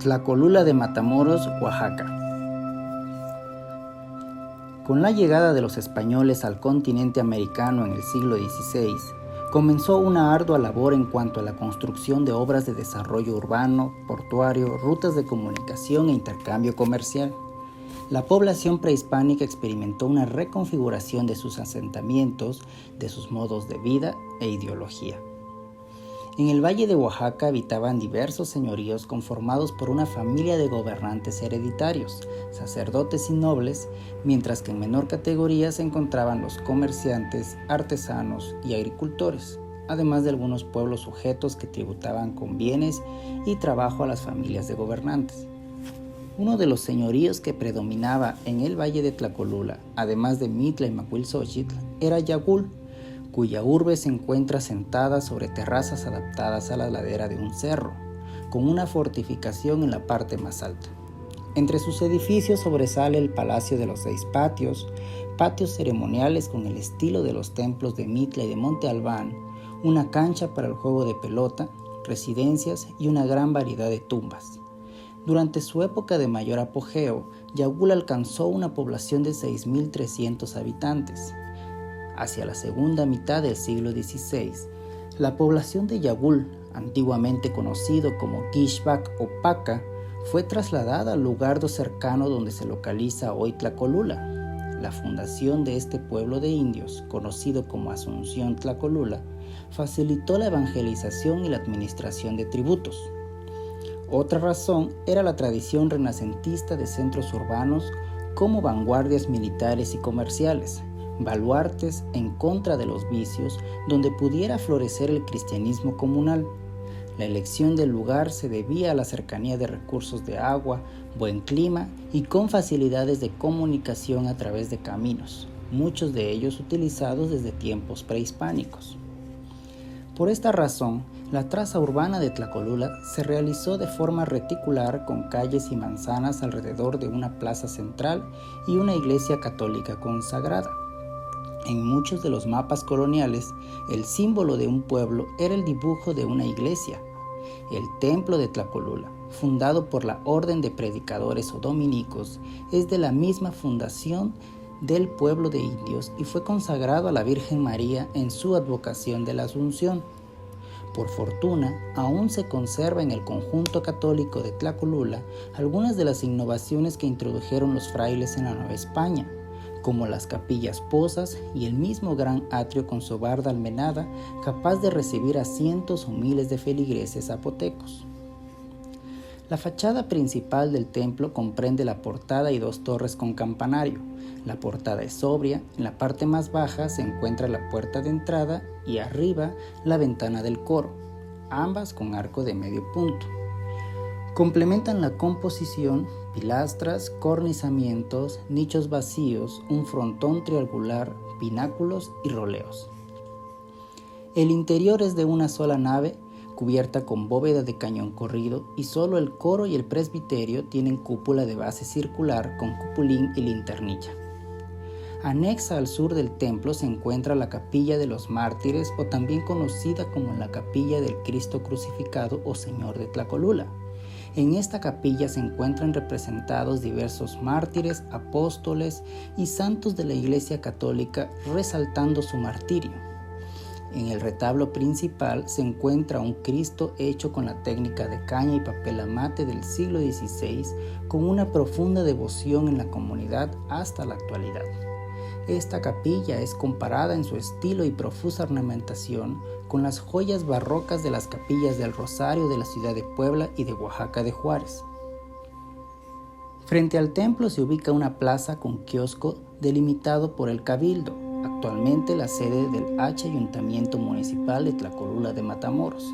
Tlacolula de Matamoros, Oaxaca. Con la llegada de los españoles al continente americano en el siglo XVI, comenzó una ardua labor en cuanto a la construcción de obras de desarrollo urbano, portuario, rutas de comunicación e intercambio comercial. La población prehispánica experimentó una reconfiguración de sus asentamientos, de sus modos de vida e ideología. En el Valle de Oaxaca habitaban diversos señoríos conformados por una familia de gobernantes hereditarios, sacerdotes y nobles, mientras que en menor categoría se encontraban los comerciantes, artesanos y agricultores, además de algunos pueblos sujetos que tributaban con bienes y trabajo a las familias de gobernantes. Uno de los señoríos que predominaba en el Valle de Tlacolula, además de Mitla y Macuilxochitl, era Yagul, cuya urbe se encuentra sentada sobre terrazas adaptadas a la ladera de un cerro, con una fortificación en la parte más alta. Entre sus edificios sobresale el Palacio de los 6 patios, patios ceremoniales con el estilo de los templos de Mitla y de Monte Albán, una cancha para el juego de pelota, residencias y una gran variedad de tumbas. Durante su época de mayor apogeo, Yagul alcanzó una población de 6.300 habitantes. Hacia la segunda mitad del siglo XVI, la población de Yagul, antiguamente conocido como Quixbac o Paca, fue trasladada al lugar cercano donde se localiza hoy Tlacolula. La fundación de este pueblo de indios, conocido como Asunción Tlacolula, facilitó la evangelización y la administración de tributos. Otra razón era la tradición renacentista de centros urbanos como vanguardias militares y comerciales, baluartes en contra de los vicios donde pudiera florecer el cristianismo comunal. La elección del lugar se debía a la cercanía de recursos de agua, buen clima y con facilidades de comunicación a través de caminos, muchos de ellos utilizados desde tiempos prehispánicos. Por esta razón, la traza urbana de Tlacolula se realizó de forma reticular con calles y manzanas alrededor de una plaza central y una iglesia católica consagrada. En muchos de los mapas coloniales, el símbolo de un pueblo era el dibujo de una iglesia. El templo de Tlacolula, fundado por la Orden de Predicadores o Dominicos, es de la misma fundación del pueblo de indios y fue consagrado a la Virgen María en su advocación de la Asunción. Por fortuna, aún se conserva en el conjunto católico de Tlacolula algunas de las innovaciones que introdujeron los frailes en la Nueva España, como las capillas pozas y el mismo gran atrio con su barda almenada capaz de recibir a cientos o miles de feligreses zapotecos. La fachada principal del templo comprende la portada y 2 torres con campanario. La portada es sobria, en la parte más baja se encuentra la puerta de entrada y arriba la ventana del coro, ambas con arco de medio punto. Complementan la composición pilastras, cornizamientos, nichos vacíos, un frontón triangular, pináculos y roleos. El interior es de una sola nave, cubierta con bóveda de cañón corrido, y solo el coro y el presbiterio tienen cúpula de base circular con cupulín y linternilla. Anexa al sur del templo se encuentra la Capilla de los Mártires, o también conocida como la Capilla del Cristo Crucificado o Señor de Tlacolula. En esta capilla se encuentran representados diversos mártires, apóstoles y santos de la Iglesia Católica resaltando su martirio. En el retablo principal se encuentra un Cristo hecho con la técnica de caña y papel amate del siglo XVI, con una profunda devoción en la comunidad hasta la actualidad. Esta capilla es comparada en su estilo y profusa ornamentación con las joyas barrocas de las capillas del Rosario de la ciudad de Puebla y de Oaxaca de Juárez. Frente al templo se ubica una plaza con kiosco delimitado por el Cabildo, actualmente la sede del Ayuntamiento Municipal de Tlacolula de Matamoros.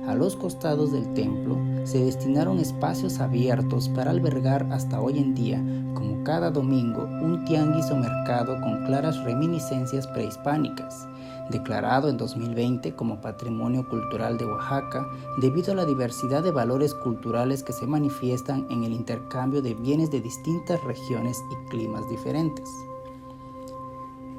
A los costados del templo se destinaron espacios abiertos para albergar hasta hoy en día, como cada domingo, un tianguis o mercado con claras reminiscencias prehispánicas, declarado en 2020 como Patrimonio Cultural de Oaxaca debido a la diversidad de valores culturales que se manifiestan en el intercambio de bienes de distintas regiones y climas diferentes.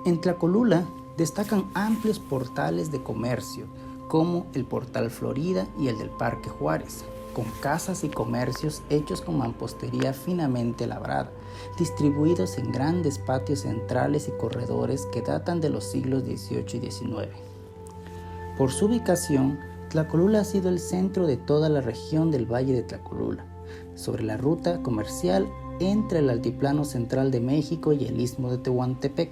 En Tlacolula destacan amplios portales de comercio, como el Portal Florida y el del Parque Juárez, con casas y comercios hechos con mampostería finamente labrada, distribuidos en grandes patios centrales y corredores que datan de los siglos XVIII y XIX. Por su ubicación, Tlacolula ha sido el centro de toda la región del Valle de Tlacolula, sobre la ruta comercial entre el altiplano central de México y el istmo de Tehuantepec.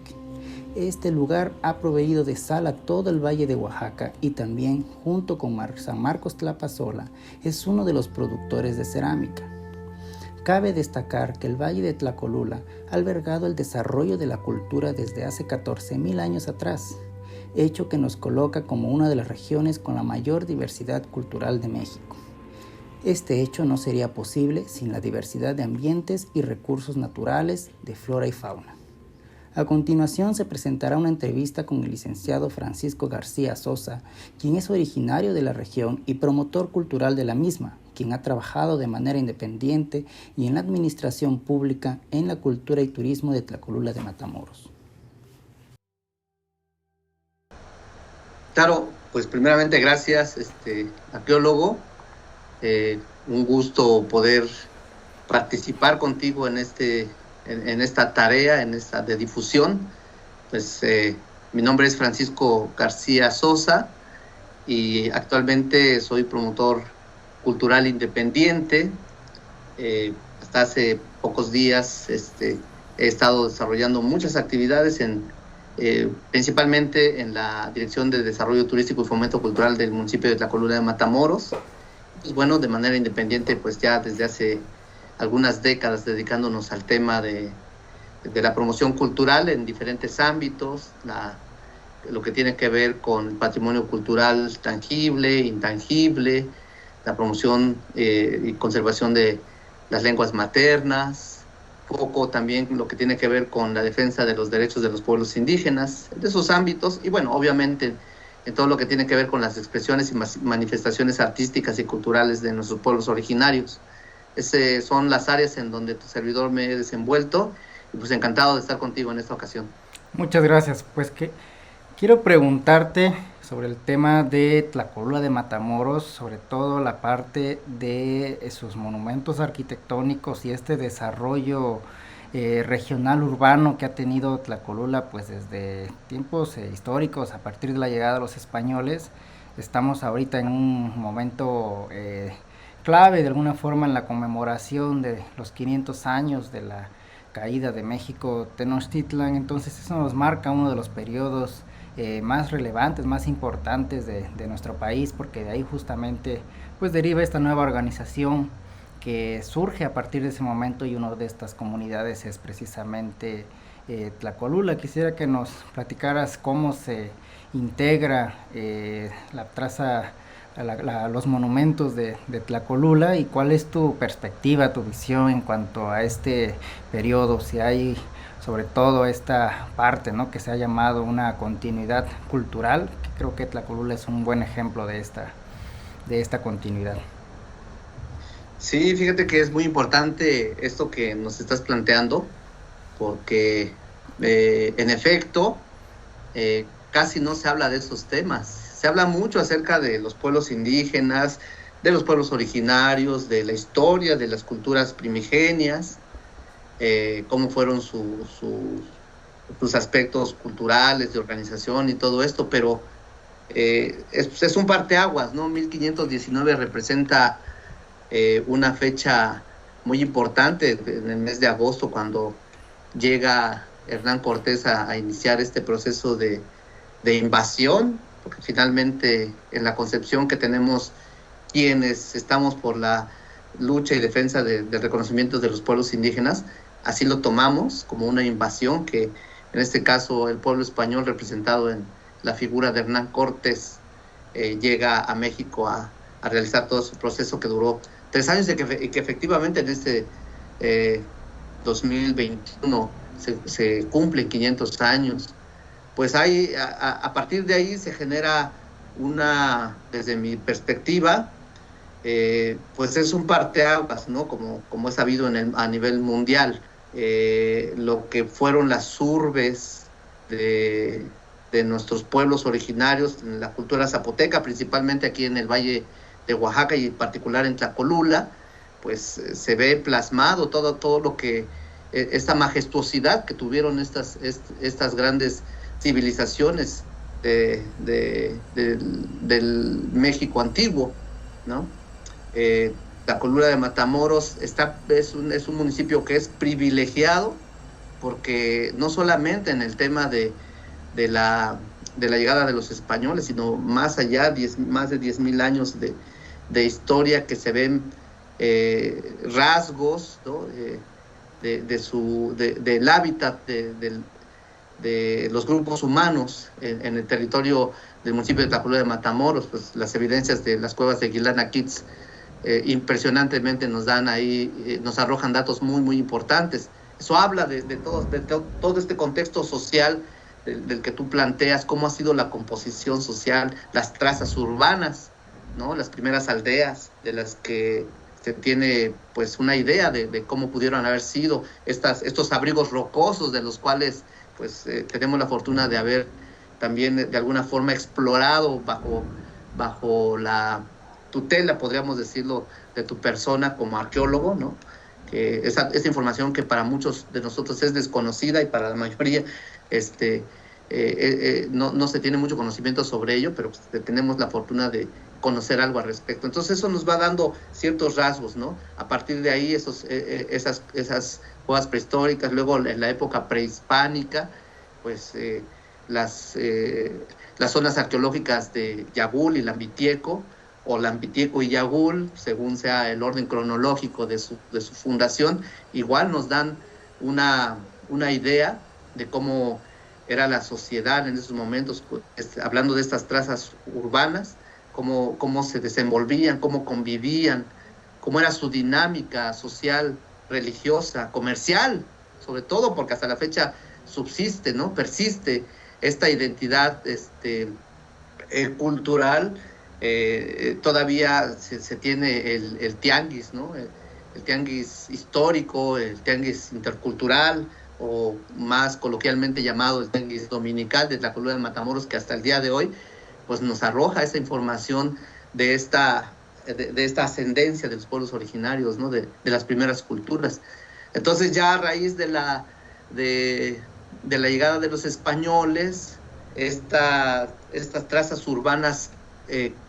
Este lugar ha proveído de sal a todo el Valle de Oaxaca y también, junto con San Marcos Tlapazola, es uno de los productores de cerámica. Cabe destacar que el Valle de Tlacolula ha albergado el desarrollo de la cultura desde hace 14,000 años atrás, hecho que nos coloca como una de las regiones con la mayor diversidad cultural de México. Este hecho no sería posible sin la diversidad de ambientes y recursos naturales de flora y fauna. A continuación se presentará una entrevista con el licenciado Francisco García Sosa, quien es originario de la región y promotor cultural de la misma, quien ha trabajado de manera independiente y en la administración pública en la cultura y turismo de Tlacolula de Matamoros. Claro, pues primeramente gracias, arqueólogo. Un gusto poder participar contigo en esta tarea, de difusión. Pues mi nombre es Francisco García Sosa y actualmente soy promotor cultural independiente. Hasta hace pocos días he estado desarrollando muchas actividades principalmente en la Dirección de Desarrollo Turístico y Fomento Cultural del municipio de Tlacolula de Matamoros. Pues bueno, de manera independiente, pues ya desde hace algunas décadas dedicándonos al tema de la promoción cultural en diferentes ámbitos, lo que tiene que ver con el patrimonio cultural tangible, intangible, la promoción y conservación de las lenguas maternas, poco también lo que tiene que ver con la defensa de los derechos de los pueblos indígenas, de esos ámbitos, y bueno, obviamente en todo lo que tiene que ver con las expresiones y manifestaciones artísticas y culturales de nuestros pueblos originarios. Esas son las áreas en donde tu servidor me he desenvuelto, y pues encantado de estar contigo en esta ocasión. Muchas gracias. Pues quiero preguntarte sobre el tema de Tlacolula de Matamoros, sobre todo la parte de sus monumentos arquitectónicos y este desarrollo regional urbano que ha tenido Tlacolula pues desde tiempos históricos, a partir de la llegada de los españoles. Estamos ahorita en un momento clave de alguna forma en la conmemoración de los 500 años de la caída de México Tenochtitlan. Entonces eso nos marca uno de los periodos más relevantes, más importantes de nuestro país, porque de ahí justamente pues deriva esta nueva organización que surge a partir de ese momento, y una de estas comunidades es precisamente Tlacolula. Quisiera que nos platicaras cómo se integra la traza, los monumentos de Tlacolula, y cuál es tu perspectiva, tu visión en cuanto a este periodo, si hay sobre todo esta parte, ¿no?, que se ha llamado una continuidad cultural, que creo que Tlacolula es un buen ejemplo de esta continuidad. Sí, fíjate que es muy importante esto que nos estás planteando, porque en efecto casi no se habla de esos temas. Se habla mucho acerca de los pueblos indígenas, de los pueblos originarios, de la historia, de las culturas primigenias, cómo fueron sus aspectos culturales, de organización y todo esto, pero es un parteaguas, ¿no? 1519 representa una fecha muy importante en el mes de agosto, cuando llega Hernán Cortés a iniciar este proceso de invasión, porque finalmente en la concepción que tenemos quienes estamos por la lucha y defensa del reconocimiento de los pueblos indígenas, así lo tomamos como una invasión, que en este caso el pueblo español, representado en la figura de Hernán Cortés, llega a México a realizar todo su proceso que duró 3 años, y que efectivamente en este 2021 se cumplen 500 años. Pues a partir de ahí se genera desde mi perspectiva, pues es un parteaguas, ¿no? Como es sabido a nivel mundial. Lo que fueron las urbes de nuestros pueblos originarios, en la cultura zapoteca, principalmente aquí en el Valle de Oaxaca y en particular en Tlacolula, pues se ve plasmado todo lo que, esta majestuosidad que tuvieron estas grandes civilizaciones del México antiguo, ¿no? Tlacolula de Matamoros es un municipio que es privilegiado porque no solamente en el tema de la llegada de los españoles, sino más allá, más de 10,000 años de historia que se ven rasgos, ¿no? Del hábitat de los grupos humanos en el territorio del municipio de Tlacolula de Matamoros. Pues las evidencias de las cuevas de Guilana-Kitz impresionantemente nos dan ahí, nos arrojan datos muy, muy importantes. Eso habla de todo este contexto social del que tú planteas, cómo ha sido la composición social, las trazas urbanas, ¿no? Las primeras aldeas de las que se tiene pues una idea de cómo pudieron haber sido estos abrigos rocosos de los cuales pues tenemos la fortuna de haber también de alguna forma explorado bajo la tutela, podríamos decirlo, de tu persona como arqueólogo, ¿no? Que esa información que para muchos de nosotros es desconocida y para la mayoría no se tiene mucho conocimiento sobre ello, pero pues, tenemos la fortuna de conocer algo al respecto. Entonces eso nos va dando ciertos rasgos, ¿no? A partir de ahí esas cuevas prehistóricas, luego en la época prehispánica, pues las zonas arqueológicas de Yagul y Lambitieco, o Lambitieco y Yagul, según sea el orden cronológico de su fundación, igual nos dan una idea de cómo era la sociedad en esos momentos, hablando de estas trazas urbanas, cómo se desenvolvían, cómo convivían, cómo era su dinámica social, religiosa, comercial, sobre todo, porque hasta la fecha subsiste, ¿no? Persiste esta identidad cultural. Todavía se tiene el tianguis, ¿no? El tianguis histórico, el tianguis intercultural, o más coloquialmente llamado el tianguis dominical de Tlacolula de Matamoros, que hasta el día de hoy pues nos arroja esa información de esta ascendencia de los pueblos originarios, ¿no? De las primeras culturas. Entonces ya a raíz de la llegada de los españoles, estas trazas urbanas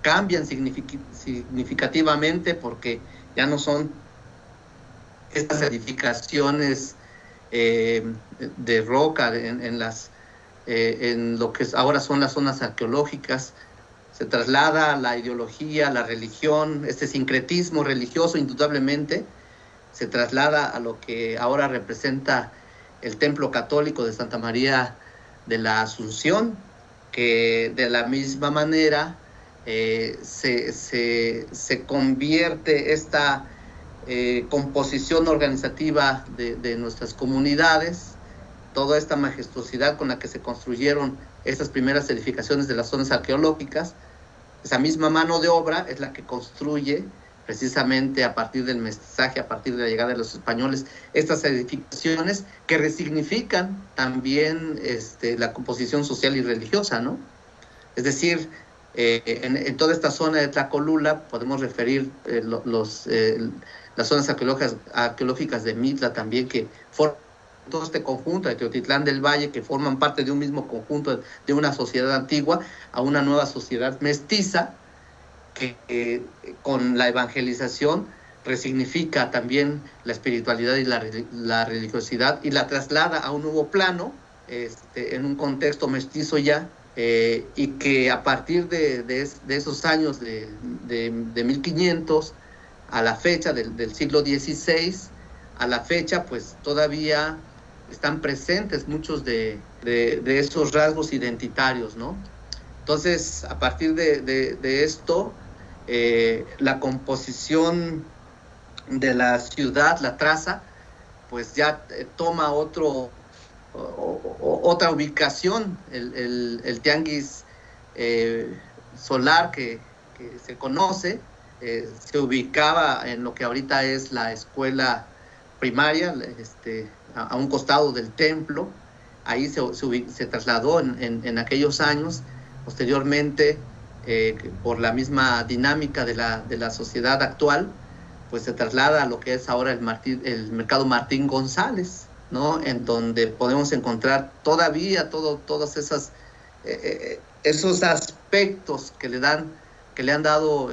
cambian significativamente, porque ya no son estas edificaciones de roca en lo que ahora son las zonas arqueológicas. Se traslada la ideología, la religión, este sincretismo religioso indudablemente se traslada a lo que ahora representa el templo católico de Santa María de la Asunción, que de la misma manera se convierte esta composición organizativa de nuestras comunidades, toda esta majestuosidad con la que se construyeron estas primeras edificaciones de las zonas arqueológicas. Esa misma mano de obra es la que construye precisamente a partir del mestizaje, a partir de la llegada de los españoles, estas edificaciones que resignifican también la composición social y religiosa, ¿no? Es decir, en toda esta zona de Tlacolula podemos referir las zonas arqueológicas de Mitla también, que forman todo este conjunto de Teotitlán del Valle, que forman parte de un mismo conjunto de una sociedad antigua a una nueva sociedad mestiza, que con la evangelización resignifica también la espiritualidad y la religiosidad y la traslada a un nuevo plano, en un contexto mestizo ya, y que a partir de esos años de 1500 a la fecha del siglo XVI, a la fecha pues todavía están presentes muchos de esos rasgos identitarios, ¿no? Entonces, a partir de esto, la composición de la ciudad, la traza, pues ya toma otra ubicación. El tianguis solar que se conoce se ubicaba en lo que ahorita es la escuela primaria, a un costado del templo. Ahí se trasladó en aquellos años. Posteriormente por la misma dinámica de la sociedad actual, pues se traslada a lo que es ahora el mercado Martín González, ¿no? En donde podemos encontrar todavía todas esos aspectos que le han dado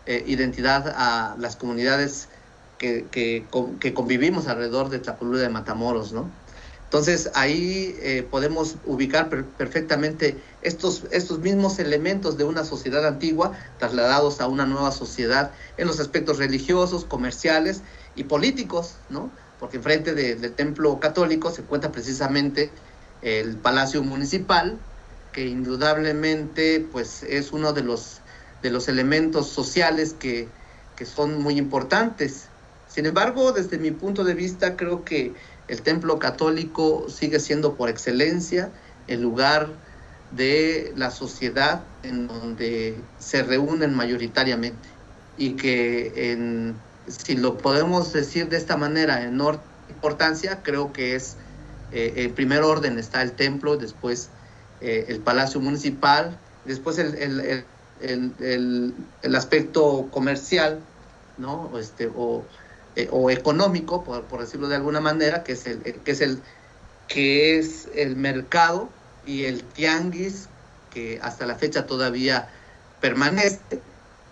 identidad a las comunidades que convivimos alrededor de Tlajolula de Matamoros, ¿no? Entonces ahí podemos ubicar perfectamente estos mismos elementos de una sociedad antigua trasladados a una nueva sociedad en los aspectos religiosos, comerciales y políticos, ¿no? Porque enfrente del templo católico se encuentra precisamente el Palacio Municipal, que indudablemente pues, es uno de los elementos sociales que son muy importantes. Sin embargo, desde mi punto de vista, creo que el templo católico sigue siendo por excelencia el lugar de la sociedad en donde se reúnen mayoritariamente, y que si lo podemos decir de esta manera, en orden de importancia, creo que es en primer orden está el templo, después el Palacio Municipal, después el aspecto comercial, ¿no? O económico, por decirlo de alguna manera, que es el mercado y el tianguis, que hasta la fecha todavía permanece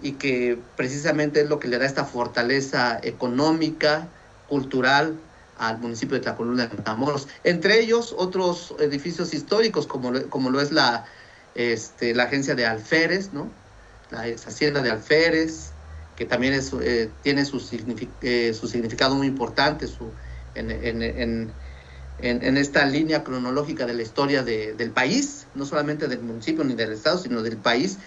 y que precisamente es lo que le da esta fortaleza económica, cultural al municipio de Tlajolula de Matamoros. Entre ellos otros edificios históricos como lo es la agencia de alférez, ¿no? La hacienda de alférez, que también tiene su significado muy importante en esta línea cronológica de la historia del país, no solamente del municipio ni del estado, sino del país.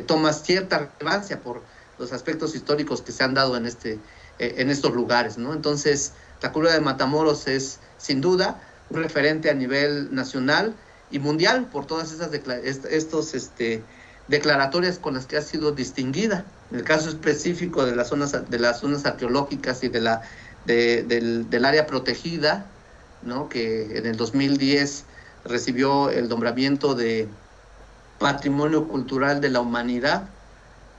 Toma cierta relevancia por los aspectos históricos que se han dado en estos lugares, ¿no? Entonces, Tlajolula de Matamoros es, sin duda, un referente a nivel nacional y mundial por todas esas declaratorias con las que ha sido distinguida. En el caso específico de las zonas arqueológicas y del área protegida, ¿no? Que en el 2010 recibió el nombramiento de Patrimonio Cultural de la Humanidad,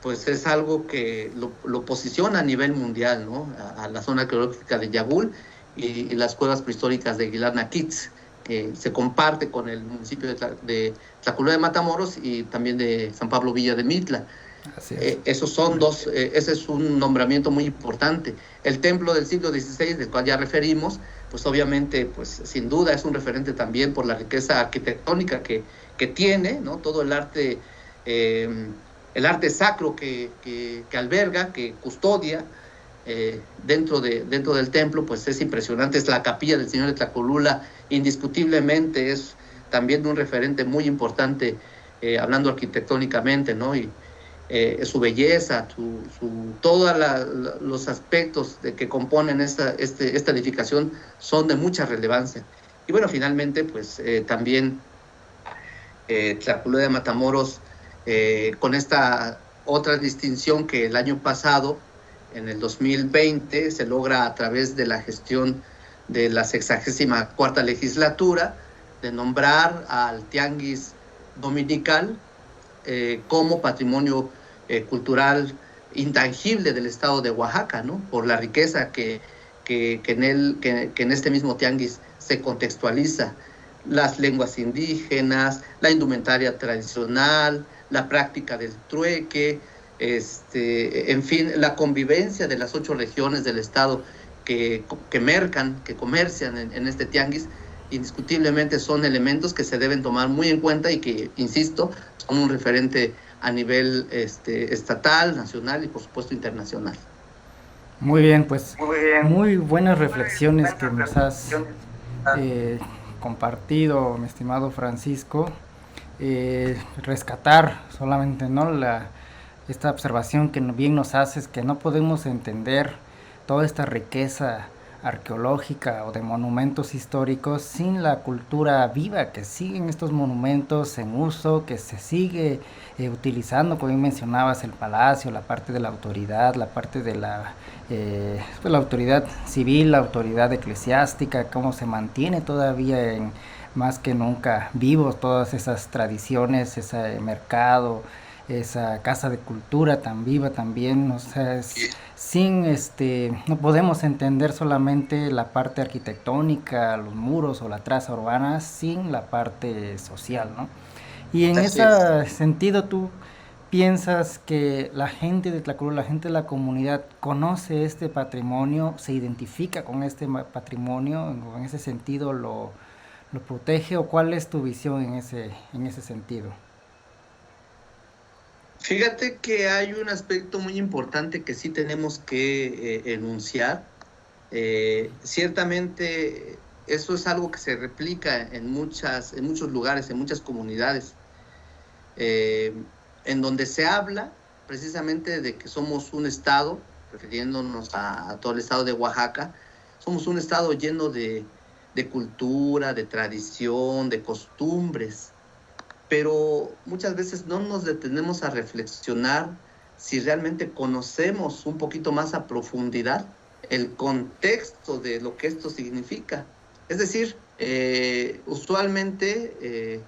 pues es algo que lo posiciona a nivel mundial, ¿no? A la zona arqueológica de Yagul y las cuevas prehistóricas de Aguilar Naquitz, que se comparte con el municipio de Tlajolula de Matamoros y también de San Pablo Villa de Mitla. Así es. Esos son ese es un nombramiento muy importante. El templo del siglo XVI, del cual ya referimos, pues obviamente, pues sin duda es un referente también por la riqueza arquitectónica que tiene, ¿no? Todo el arte sacro que alberga, que custodia dentro del templo, pues es impresionante. Es la capilla del Señor de Tlajolula, indiscutiblemente es también un referente muy importante, hablando arquitectónicamente, ¿no? Y su belleza, todos los aspectos que componen esta edificación son de mucha relevancia. Y bueno, finalmente, pues también Tlajolula de Matamoros, con esta otra distinción que el año pasado, en el 2020, se logra a través de la gestión de la 64ª legislatura, de nombrar al Tianguis Dominical como patrimonio cultural intangible del estado de Oaxaca, ¿no? Por la riqueza que en este mismo tianguis se contextualiza: las lenguas indígenas, la indumentaria tradicional, la práctica del trueque, en fin, la convivencia de las 8 regiones del estado que mercan, que comercian en este tianguis. Indiscutiblemente son elementos que se deben tomar muy en cuenta y que, insisto, son un referente a nivel estatal, nacional y por supuesto internacional. Muy bien, pues muy buenas reflexiones que nos has compartido, mi estimado Francisco. Rescatar solamente, ¿no?, esta observación que bien nos haces, que no podemos entender toda esta riqueza arqueológica o de monumentos históricos sin la cultura viva que siguen estos monumentos en uso, que se sigue utilizando, como bien mencionabas, el palacio, la parte de la autoridad, la parte de la autoridad civil, la autoridad eclesiástica, cómo se mantiene todavía más que nunca vivos todas esas tradiciones, ese mercado, esa casa de cultura tan viva también, o sea, sin no podemos entender solamente la parte arquitectónica, los muros o la traza urbana sin la parte social, ¿no? Y en Así es. ese sentido, ¿tú piensas que la gente de Tlacurú, la gente de la comunidad, conoce este patrimonio, se identifica con este patrimonio, en ese sentido lo protege, o cuál es tu visión en ese sentido? Fíjate que hay un aspecto muy importante que sí tenemos que enunciar. Ciertamente eso es algo que se replica en muchos lugares, en muchas comunidades, eh, en donde se habla precisamente de que somos un estado, refiriéndonos a todo el estado de Oaxaca, somos un estado lleno de cultura, de tradición, de costumbres, pero muchas veces no nos detenemos a reflexionar si realmente conocemos un poquito más a profundidad el contexto de lo que esto significa. Es decir, usualmente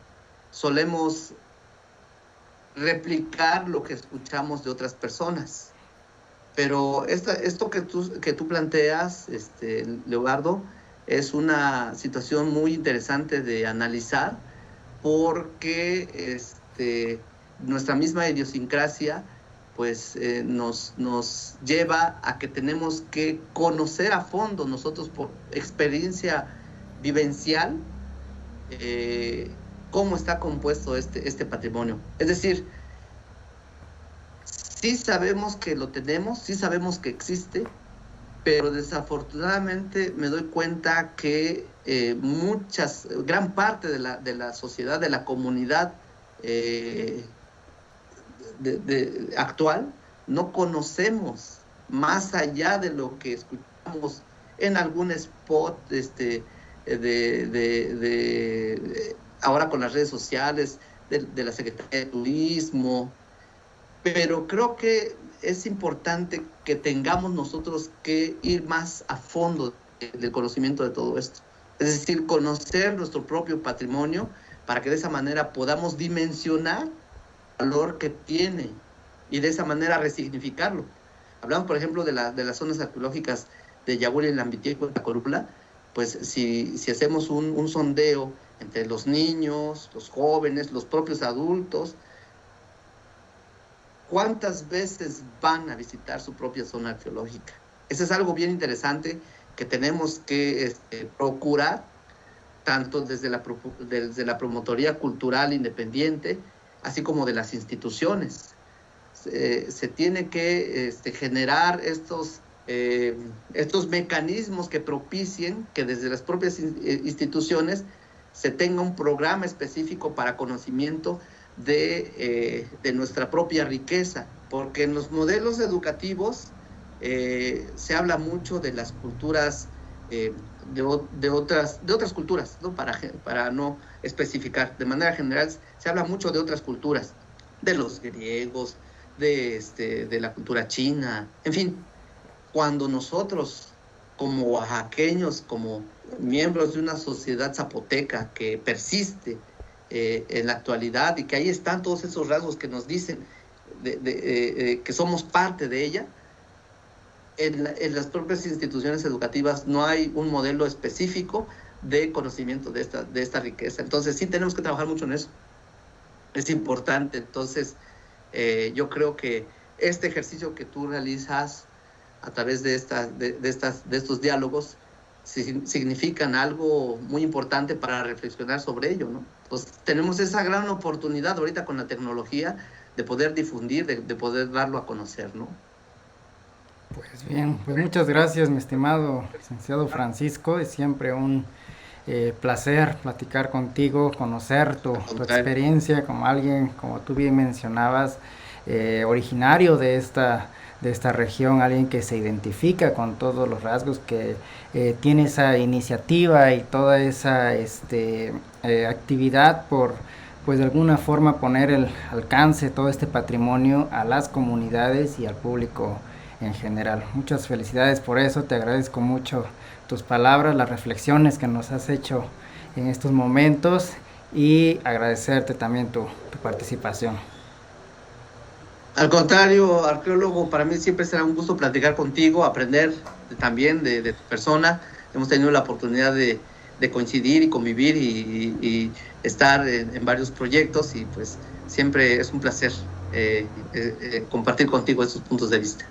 solemos replicar lo que escuchamos de otras personas, pero esto que tú planteas, Leobardo, es una situación muy interesante de analizar porque nuestra misma idiosincrasia pues nos lleva a que tenemos que conocer a fondo nosotros por experiencia vivencial eh, cómo está compuesto este patrimonio. Es decir, sí sabemos que lo tenemos, sí sabemos que existe, pero desafortunadamente me doy cuenta que gran parte de la sociedad, de la comunidad actual, no conocemos más allá de lo que escuchamos en algún spot ahora con las redes sociales, de la Secretaría de Turismo, pero creo que es importante que tengamos nosotros que ir más a fondo del conocimiento de todo esto. Es decir, conocer nuestro propio patrimonio para que de esa manera podamos dimensionar el valor que tiene y de esa manera resignificarlo. Hablamos, por ejemplo, de las zonas arqueológicas de Yaguarí, Lambitico y Tacorupla, pues si hacemos un sondeo entre los niños, los jóvenes, los propios adultos, ¿cuántas veces van a visitar su propia zona arqueológica? Eso es algo bien interesante que tenemos que procurar, tanto desde la Promotoría Cultural Independiente, así como de las instituciones. Se tiene que generar estos mecanismos que propicien que desde las propias instituciones se tenga un programa específico para conocimiento de nuestra propia riqueza, porque en los modelos educativos se habla mucho de las culturas, de otras culturas, ¿no? Para no especificar, de manera general se habla mucho de otras culturas, de los griegos, de la cultura china, en fin, cuando nosotros como oaxaqueños, como miembros de una sociedad zapoteca que persiste en la actualidad y que ahí están todos esos rasgos que nos dicen que somos parte de ella, en las propias instituciones educativas no hay un modelo específico de conocimiento de esta riqueza. Entonces sí tenemos que trabajar mucho en eso. Es importante. Entonces yo creo que este ejercicio que tú realizas a través de estos diálogos significan algo muy importante para reflexionar sobre ello, ¿no? Entonces tenemos esa gran oportunidad ahorita con la tecnología de poder difundir, de poder darlo a conocer, ¿no? Pues bien, pues muchas gracias, mi estimado licenciado Francisco. Es siempre un placer platicar contigo, conocer tu experiencia como alguien, como tú bien mencionabas, originario de esta región, alguien que se identifica con todos los rasgos, que tiene esa iniciativa y toda esa actividad por, pues de alguna forma, poner el alcance, todo este patrimonio a las comunidades y al público en general. Muchas felicidades por eso, te agradezco mucho tus palabras, las reflexiones que nos has hecho en estos momentos y agradecerte también tu participación. Al contrario, arqueólogo, para mí siempre será un gusto platicar contigo, aprender también de tu persona. Hemos tenido la oportunidad de coincidir y convivir y estar en varios proyectos y pues siempre es un placer compartir contigo esos puntos de vista.